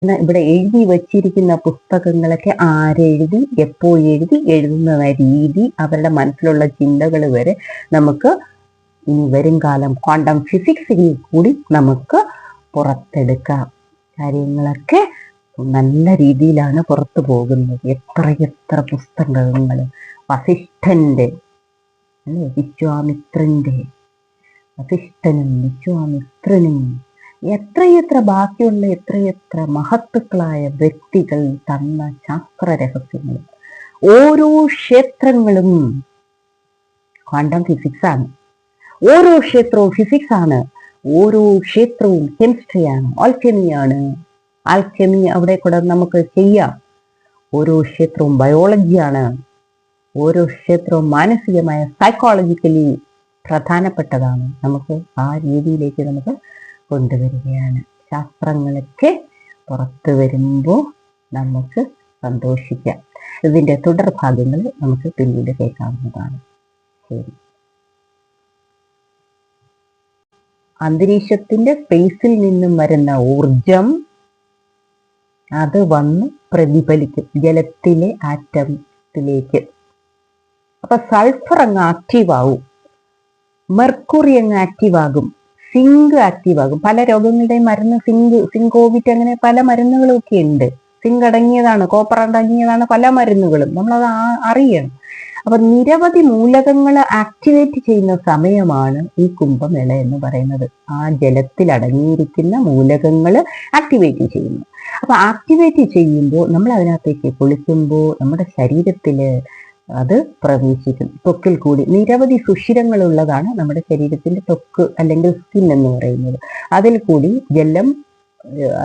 ഇവിടെ എഴുതി വച്ചിരിക്കുന്ന പുസ്തകങ്ങളൊക്കെ ആരെഴുതി, എപ്പോ എഴുതി, എഴുതുന്ന രീതി, അവരുടെ മനസ്സിലുള്ള ചിന്തകൾ വരെ നമുക്ക് ഇനി വരും കാലം ക്വാണ്ടം ഫിസിക്സിൽ കൂടി നമുക്ക് പുറത്തെടുക്കാം. കാര്യങ്ങളൊക്കെ നല്ല രീതിയിലാണ് പുറത്തു പോകുന്നത്. എത്ര പുസ്തകങ്ങൾ, വസിഷ്ഠന്റെ, വസിഷ്ഠനും വിശ്വാമിത്രനും, എത്രയെത്ര ബാക്കിയുള്ള എത്രയെത്ര മഹത്തുക്കളായ വ്യക്തികൾ തന്ന ശാസ്ത്ര രഹസ്യങ്ങൾ. ഓരോ ക്ഷേത്രങ്ങളും ക്വാണ്ടം ഫിസിക്സ് ആണ്. ഓരോ ക്ഷേത്രവും ഫിസിക്സ് ആണ്. ഓരോ ക്ഷേത്രവും കെമിസ്ട്രിയാണ്, ആൽക്കെമിയാണ്. ആൽക്കെമി അവിടെ കൂടെ നമുക്ക് ചെയ്യാം. ഓരോ ക്ഷേത്രവും ബയോളജിയാണ്. ഓരോ ക്ഷേത്രവും മാനസികമായ സൈക്കോളജിക്കലി പ്രധാനപ്പെട്ടതാണ്. നമുക്ക് ആ രീതിയിലേക്ക് നമുക്ക് കൊണ്ടുവരികയാണ്. ശാസ്ത്രങ്ങളൊക്കെ പുറത്തു വരുമ്പോൾ നമുക്ക് സന്തോഷിക്കാം. ഇതിന്റെ തുടർഭാഗങ്ങൾ നമുക്ക് പിന്നീട് കേൾക്കാവുന്നതാണ്. ശരി. അന്തരീക്ഷത്തിന്റെ സ്പേസിൽ നിന്നും വരുന്ന ഊർജം അത് വന്ന് പ്രതിഫലിക്കും ജലത്തിലെ ആറ്റത്തിലേക്ക്. അപ്പൊ സൾഫർ അങ്ങ് ആക്റ്റീവ് ആവും, മെർക്കുറി അങ്ങ് ആക്റ്റീവ് ആകും, സിങ്ക് ആക്റ്റീവ് ആകും. പല രോഗങ്ങളുടെയും മരുന്ന് സിങ്കോവിറ്റ്, അങ്ങനെ പല മരുന്നുകളും ഒക്കെ ഉണ്ട്. സിങ്ക് അടങ്ങിയതാണ്, കോപ്പർ അടങ്ങിയതാണ് പല മരുന്നുകളും. നമ്മളത് അറിയണം. അപ്പൊ നിരവധി മൂലകങ്ങൾ ആക്ടിവേറ്റ് ചെയ്യുന്ന സമയമാണ് ഈ കുംഭമേള എന്ന് പറയുന്നത്. ആ ജലത്തിൽ അടങ്ങിയിരിക്കുന്ന മൂലകങ്ങൾ ആക്ടിവേറ്റ് ചെയ്യുന്നു. അപ്പൊ ആക്ടിവേറ്റ് ചെയ്യുമ്പോൾ നമ്മൾ അതിനകത്തേക്ക് കുളിക്കുമ്പോൾ നമ്മുടെ ശരീരത്തില് അത് പ്രവേശിക്കും. ത്വക്കിൽ കൂടി നിരവധി സുഷിരങ്ങളുള്ളതാണ് നമ്മുടെ ശരീരത്തിന്റെ ത്വക്ക് അല്ലെങ്കിൽ സ്കിൻ എന്ന് പറയുന്നത്. അതിൽ കൂടി ജലം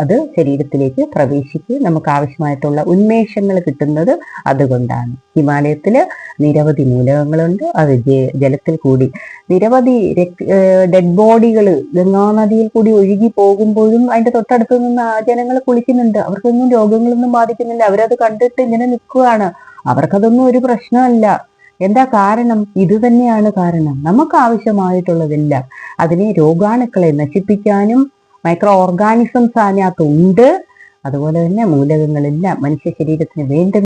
അത് ശരീരത്തിലേക്ക് പ്രവേശിച്ച് നമുക്ക് ആവശ്യമായിട്ടുള്ള ഉന്മേഷങ്ങൾ കിട്ടുന്നത് അതുകൊണ്ടാണ്. ഹിമാലയത്തില് നിരവധി മൂലകങ്ങളുണ്ട്. അത് ജലത്തിൽ കൂടി നിരവധി ഡെഡ് ബോഡികൾ ഗംഗാനദിയിൽ കൂടി ഒഴുകി പോകുമ്പോഴും അതിന്റെ തൊട്ടടുത്ത് നിന്ന് ആ ജനങ്ങൾ കുളിക്കുന്നുണ്ട്. അവർക്കൊന്നും രോഗങ്ങളൊന്നും ബാധിക്കുന്നില്ല. അവരത് കണ്ടിട്ട് ഇങ്ങനെ നിൽക്കുകയാണ്. അവർക്കതൊന്നും ഒരു പ്രശ്നമല്ല. എന്താ കാരണം? ഇത് തന്നെയാണ് കാരണം. നമുക്ക് ആവശ്യമായിട്ടുള്ളതെല്ലാം അതിനെ രോഗാണുക്കളെ നശിപ്പിക്കാനും മൈക്രോ ഓർഗാനിസംസ് അതിനകത്തുണ്ട്. അതുപോലെ തന്നെ മൂലകങ്ങളെല്ലാം മനുഷ്യ ശരീരത്തിന് വേണ്ട